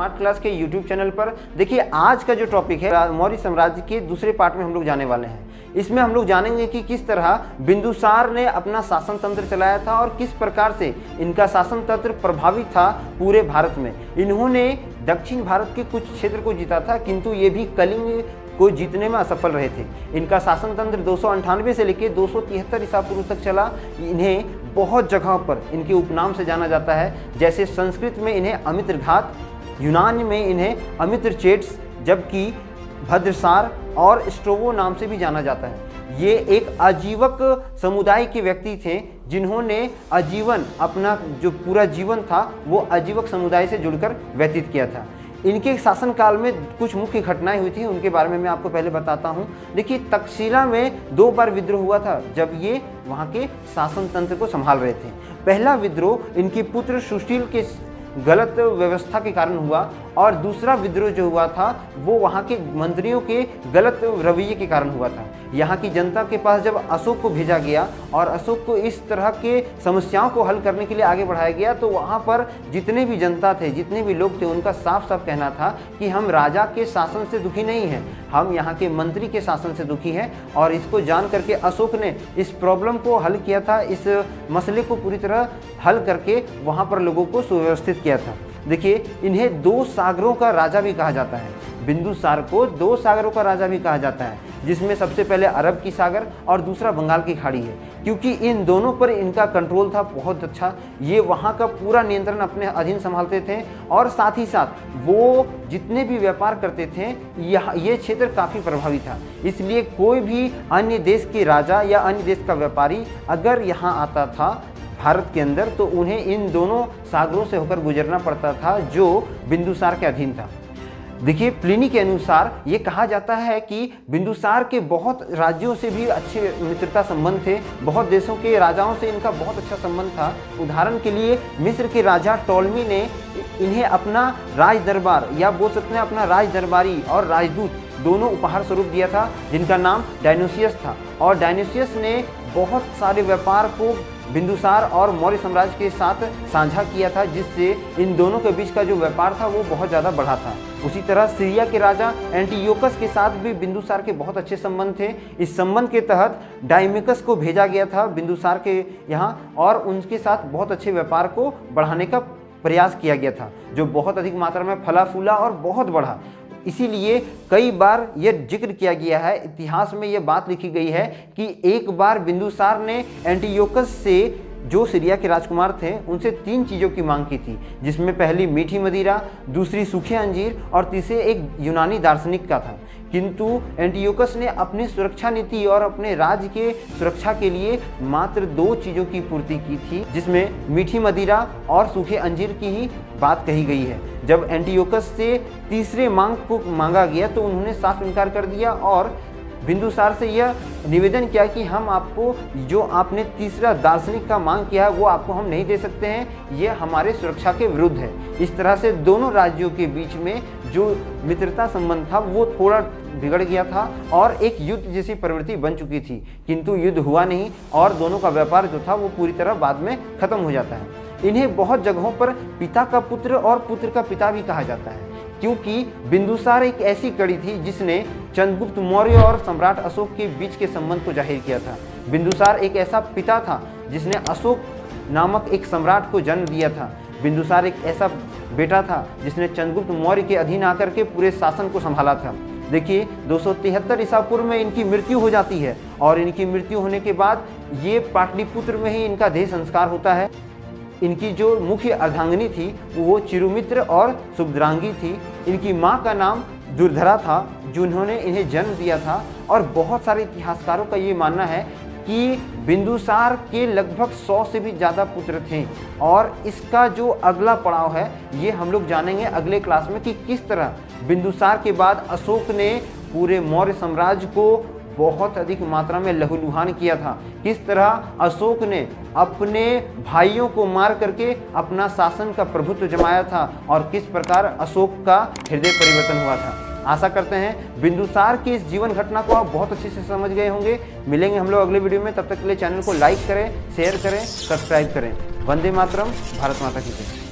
Smart class के YouTube channel पर। देखिए आज का जो टॉपिक है मौर्य साम्राज्य के दूसरे पार्ट में हम लोग जाने वाले हैं। इसमें हम लोग जानेंगे कि किस तरह बिंदुसार ने अपना शासन तंत्र चलाया था और किस प्रकार से इनका शासन तंत्र प्रभावित था पूरे भारत में। इन्होंने दक्षिण भारत के कुछ क्षेत्र को जीता था, किंतु ये भी कलिंग को जीतने में असफल रहे थे। इनका शासन तंत्र 298 से लेकर 273 ईसा पूर्व तक चला। इन्हें बहुत जगहों पर इनके उपनाम से जाना जाता है, जैसे संस्कृत में इन्हें अमित्रघात, यूनान में इन्हें अमित्रचेट्स, जबकि भद्रसार और स्ट्रोवो नाम से भी जाना जाता है। ये एक आजीवक समुदाय के व्यक्ति थे जिन्होंने आजीवन अपना जो पूरा जीवन था वो आजीवक समुदाय से जुड़कर व्यतीत किया था। इनके शासनकाल में कुछ मुख्य घटनाएं हुई थी, उनके बारे में मैं आपको पहले बताता हूं। देखिए तक्षशिला में 2 बार विद्रोह हुआ था जब ये वहां के शासन तंत्र को संभाल रहे थे। पहला विद्रोह इनके पुत्र सुशील के गलत व्यवस्था के कारण हुआ और दूसरा विद्रोह जो हुआ था वो वहाँ के मंत्रियों के गलत रवैये के कारण हुआ था। यहाँ की जनता के पास जब अशोक को भेजा गया और अशोक को इस तरह के समस्याओं को हल करने के लिए आगे बढ़ाया गया, तो वहाँ पर जितने भी जनता थे, जितने भी लोग थे, उनका साफ साफ कहना था कि हम राजा के शासन से दुखी नहीं हैं, हम यहाँ के मंत्री के शासन से दुखी हैं। और इसको जान करके अशोक ने इस प्रॉब्लम को हल किया था, इस मसले को पूरी तरह हल करके वहाँ पर लोगों को सुव्यवस्थित किया था। देखिए इन्हें 2 सागरों का राजा भी कहा जाता है। बिंदुसार को 2 सागरों का राजा भी कहा जाता है, जिसमें सबसे पहले अरब की सागर और दूसरा बंगाल की खाड़ी है, क्योंकि इन दोनों पर इनका कंट्रोल था बहुत अच्छा। ये वहाँ का पूरा नियंत्रण अपने अधीन संभालते थे और साथ ही साथ वो जितने भी व्यापार करते थे ये क्षेत्र काफ़ी प्रभावी था। इसलिए कोई भी अन्य देश के राजा या अन्य देश का व्यापारी अगर यहाँ आता था भारत के अंदर, तो उन्हें इन दोनों सागरों से होकर गुजरना पड़ता था जो बिंदुसार के अधीन था। देखिए प्लिनी के अनुसार ये कहा जाता है कि बिंदुसार के बहुत राज्यों से भी अच्छे मित्रता संबंध थे, बहुत देशों के राजाओं से इनका बहुत अच्छा संबंध था। उदाहरण के लिए मिस्र के राजा टॉलमी ने इन्हें अपना राज दरबार या बोल सकते हैं अपना राज दरबारी और राजदूत दोनों उपहार स्वरूप दिया था, जिनका नाम डायनोसियस था। और डायनोसियस ने बहुत सारे व्यापार को बिंदुसार और मौर्य साम्राज्य के साथ साझा किया था, जिससे इन दोनों के बीच का जो व्यापार था वो बहुत ज़्यादा बढ़ा था। उसी तरह सीरिया के राजा एंटीयोकस के साथ भी बिंदुसार के बहुत अच्छे संबंध थे। इस संबंध के तहत डायमेकस को भेजा गया था बिंदुसार के यहाँ और उनके साथ बहुत अच्छे व्यापार को बढ़ाने का प्रयास किया गया था, जो बहुत अधिक मात्रा में फला फूला और बहुत बढ़ा। इसीलिए कई बार यह जिक्र किया गया है, इतिहास में यह बात लिखी गई है कि एक बार बिंदुसार ने एंटीयोकस से जो सीरिया के राजकुमार थे उनसे 3 चीज़ों की मांग की थी, जिसमें पहली मीठी मदिरा, दूसरी सूखे अंजीर और तीसरे एक यूनानी दार्शनिक का था। किंतु एंटीयोकस ने अपनी सुरक्षा नीति और अपने राज्य के सुरक्षा के लिए मात्र 2 चीज़ों की पूर्ति की थी, जिसमें मीठी मदिरा और सूखे अंजीर की ही बात कही गई है। जब एंटीयोकस से तीसरे मांग को मांगा गया तो उन्होंने साफ इनकार कर दिया और बिंदुसार से यह निवेदन किया कि हम आपको जो आपने तीसरा दार्शनिक का मांग किया है वो आपको हम नहीं दे सकते हैं, ये हमारे सुरक्षा के विरुद्ध है। इस तरह से दोनों राज्यों के बीच में जो मित्रता संबंध था वो थोड़ा बिगड़ गया था और एक युद्ध जैसी प्रवृत्ति बन चुकी थी, किंतु युद्ध हुआ नहीं और दोनों का व्यापार जो था वो पूरी तरह बाद में खत्म हो जाता है। इन्हें बहुत जगहों पर पिता का पुत्र और पुत्र का पिता भी कहा जाता है, क्योंकि बिंदुसार एक ऐसी कड़ी थी जिसने चंद्रगुप्त मौर्य और सम्राट अशोक के बीच के संबंध को जाहिर किया था। बिंदुसार एक ऐसा पिता था जिसने अशोक नामक एक सम्राट को जन्म दिया था। बिंदुसार एक ऐसा बेटा था जिसने चंद्रगुप्त मौर्य के अधीन आकर के पूरे शासन को संभाला था। देखिए 273 ईसा पूर्व में इनकी मृत्यु हो जाती है और इनकी मृत्यु होने के बाद ये पाटलिपुत्र में ही इनका देह संस्कार होता है। इनकी जो मुख्य अर्धांगिनी थी वो चिरुमित्र और सुभद्रांगी थी। इनकी माँ का नाम दुर्धरा था जिन्होंने इन्हें जन्म दिया था। और बहुत सारे इतिहासकारों का ये मानना है कि बिंदुसार के लगभग 100 से भी ज़्यादा पुत्र थे। और इसका जो अगला पड़ाव है ये हम लोग जानेंगे अगले क्लास में कि किस तरह बिंदुसार के बाद अशोक ने पूरे मौर्य साम्राज्य को बहुत अधिक मात्रा में लहूलुहान किया था। किस तरह अशोक ने अपने भाइयों को मार करके अपना शासन का प्रभुत्व जमाया था और किस प्रकार अशोक का हृदय परिवर्तन हुआ था। आशा करते हैं बिंदुसार की इस जीवन घटना को आप बहुत अच्छे से समझ गए होंगे। मिलेंगे हम लोग अगले वीडियो में, तब तक के लिए चैनल को लाइक करें, शेयर करें, सब्सक्राइब करें। वंदे मातरम, भारत माता की जय।